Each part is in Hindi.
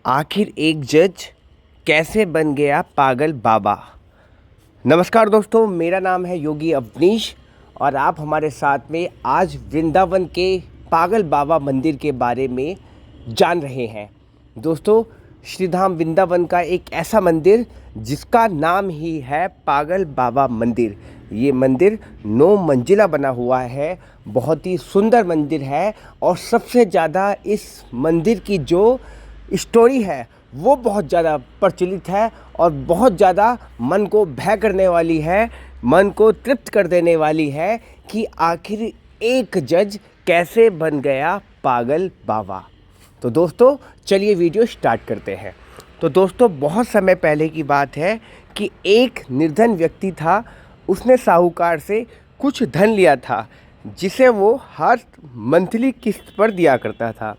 आखिर एक जज कैसे बन गया पागल बाबा। नमस्कार दोस्तों, मेरा नाम है योगी अवनीश और आप हमारे साथ में आज वृंदावन के पागल बाबा मंदिर के बारे में जान रहे हैं। दोस्तों, श्रीधाम वृंदावन का एक ऐसा मंदिर जिसका नाम ही है पागल बाबा मंदिर। ये मंदिर 9 मंजिला बना हुआ है, बहुत ही सुंदर मंदिर है और सबसे ज़्यादा इस मंदिर की जो स्टोरी है वो बहुत ज़्यादा प्रचलित है और बहुत ज़्यादा मन को भय करने वाली है, मन को तृप्त कर देने वाली है कि आखिर एक जज कैसे बन गया पागल बाबा। तो दोस्तों चलिए वीडियो स्टार्ट करते हैं। तो दोस्तों, बहुत समय पहले की बात है कि एक निर्धन व्यक्ति था। उसने साहूकार से कुछ धन लिया था जिसे वो हर मंथली किस्त पर दिया करता था।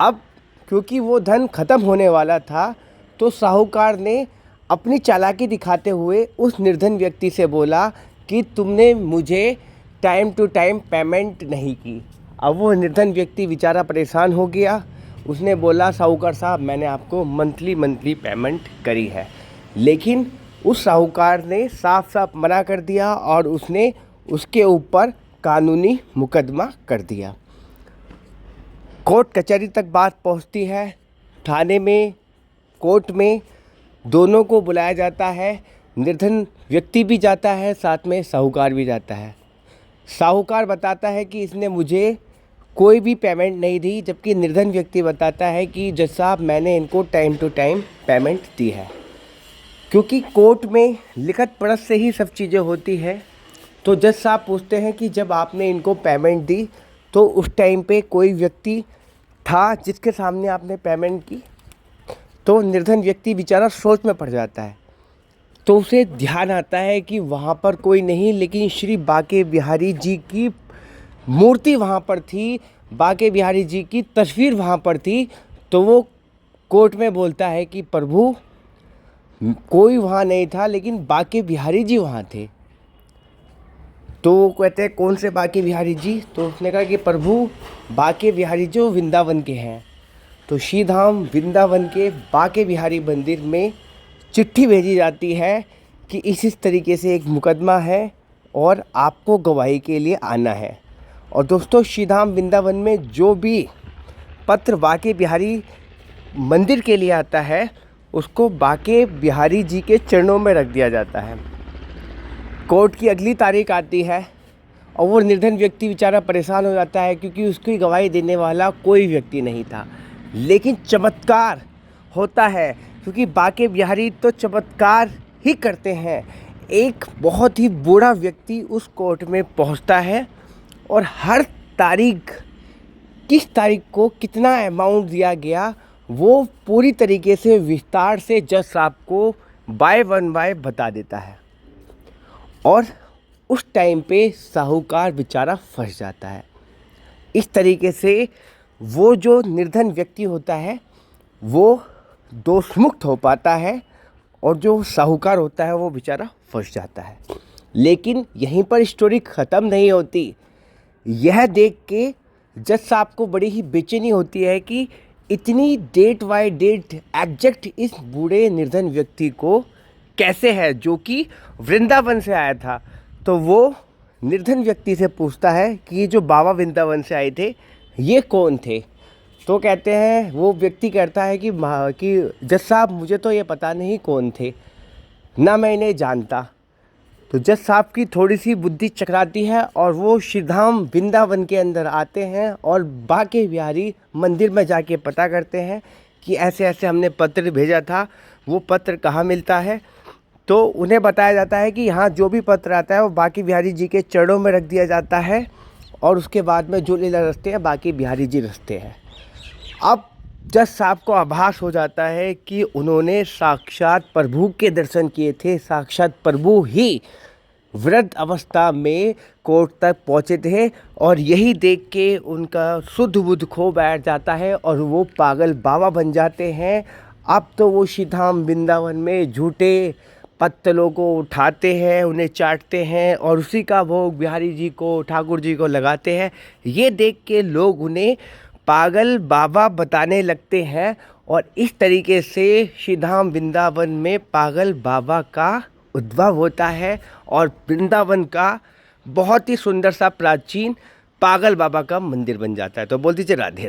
अब क्योंकि वो धन ख़त्म होने वाला था तो साहूकार ने अपनी चालाकी दिखाते हुए उस निर्धन व्यक्ति से बोला कि तुमने मुझे टाइम टू टाइम पेमेंट नहीं की। अब वो निर्धन व्यक्ति बेचारा परेशान हो गया। उसने बोला, साहूकार साहब, मैंने आपको मंथली पेमेंट करी है। लेकिन उस साहूकार ने साफ साफ मना कर दिया और उसने उसके ऊपर कानूनी मुकदमा कर दिया। कोर्ट कचहरी तक बात पहुंचती है। थाने में, कोर्ट में दोनों को बुलाया जाता है। निर्धन व्यक्ति भी जाता है, साथ में साहूकार भी जाता है। साहूकार बताता है कि इसने मुझे कोई भी पेमेंट नहीं दी, जबकि निर्धन व्यक्ति बताता है कि जज साहब, मैंने इनको टाइम टू टाइम पेमेंट दी है। क्योंकि कोर्ट में लिखत पढ़त से ही सब चीज़ें होती है, तो जज साहब पूछते हैं कि जब आपने इनको पेमेंट दी तो उस टाइम पे कोई व्यक्ति था जिसके सामने आपने पेमेंट की? तो निर्धन व्यक्ति बेचारा सोच में पड़ जाता है। तो उसे ध्यान आता है कि वहाँ पर कोई नहीं, लेकिन श्री बांके बिहारी जी की मूर्ति वहाँ पर थी, बांके बिहारी जी की तस्वीर वहाँ पर थी। तो वो कोर्ट में बोलता है कि प्रभु, कोई वहाँ नहीं था लेकिन बांके बिहारी जी वहाँ थे। तो वो कहते हैं, कौन से बांके बिहारी जी? तो उसने कहा कि प्रभु, बांके बिहारी जो वृंदावन के हैं। तो श्रीधाम वृंदावन के बांके बिहारी मंदिर में चिट्ठी भेजी जाती है कि इस तरीके से एक मुकदमा है और आपको गवाही के लिए आना है। और दोस्तों, श्रीधाम वृंदावन में जो भी पत्र बांके बिहारी मंदिर के लिए आता है उसको बांके बिहारी जी के चरणों में रख दिया जाता है। कोर्ट की अगली तारीख आती है और वो निर्धन व्यक्ति बेचारा परेशान हो जाता है क्योंकि उसकी गवाही देने वाला कोई व्यक्ति नहीं था। लेकिन चमत्कार होता है, क्योंकि बांके बिहारी तो चमत्कार ही करते हैं। एक बहुत ही बूढ़ा व्यक्ति उस कोर्ट में पहुंचता है और हर तारीख, किस तारीख को कितना अमाउंट दिया गया, वो पूरी तरीके से विस्तार से जज साहब को बाय वन बाय बता देता है। और उस टाइम पे साहूकार बेचारा फंस जाता है। इस तरीके से वो जो निर्धन व्यक्ति होता है वो दोषमुक्त हो पाता है और जो साहूकार होता है वो बेचारा फंस जाता है। लेकिन यहीं पर स्टोरी ख़त्म नहीं होती। यह देख के जज साहब को बड़ी ही बेचैनी होती है कि इतनी डेट बाय डेट एग्जैक्ट इस बूढ़े निर्धन व्यक्ति को कैसे है, जो कि वृंदावन से आया था। तो वो निर्धन व्यक्ति से पूछता है कि ये जो बाबा वृंदावन से आए थे ये कौन थे? तो कहते हैं, वो व्यक्ति कहता है कि जज साहब, मुझे तो ये पता नहीं कौन थे, ना मैं इन्हें जानता। तो जज साहब की थोड़ी सी बुद्धि चकराती है और वो श्रीधाम वृंदावन के अंदर आते हैं और बांके बिहारी मंदिर में जाके पता करते हैं कि ऐसे ऐसे हमने पत्र भेजा था, वो पत्र कहाँ मिलता है। तो उन्हें बताया जाता है कि यहाँ जो भी पत्र आता है वो बांके बिहारी जी के चरणों में रख दिया जाता है और उसके बाद में जो लीला रचते हैं बांके बिहारी जी रचते हैं। अब जज साहब को आभास हो जाता है कि उन्होंने साक्षात प्रभु के दर्शन किए थे, साक्षात प्रभु ही वृद्ध अवस्था में कोर्ट तक पहुँचे थे। और यही देख के उनका शुद्ध बुद्ध खो बैठ जाता है और वो पागल बाबा बन जाते हैं। अब तो वो श्रीधाम वृंदावन में झूठे पत्तलों को उठाते हैं, उन्हें चाटते हैं और उसी का भोग बिहारी जी को, ठाकुर जी को लगाते हैं। ये देख के लोग उन्हें पागल बाबा बताने लगते हैं और इस तरीके से श्री धाम वृंदावन में पागल बाबा का उद्भव होता है और वृंदावन का बहुत ही सुंदर सा प्राचीन पागल बाबा का मंदिर बन जाता है। तो बोल दीजिए राधे राधे।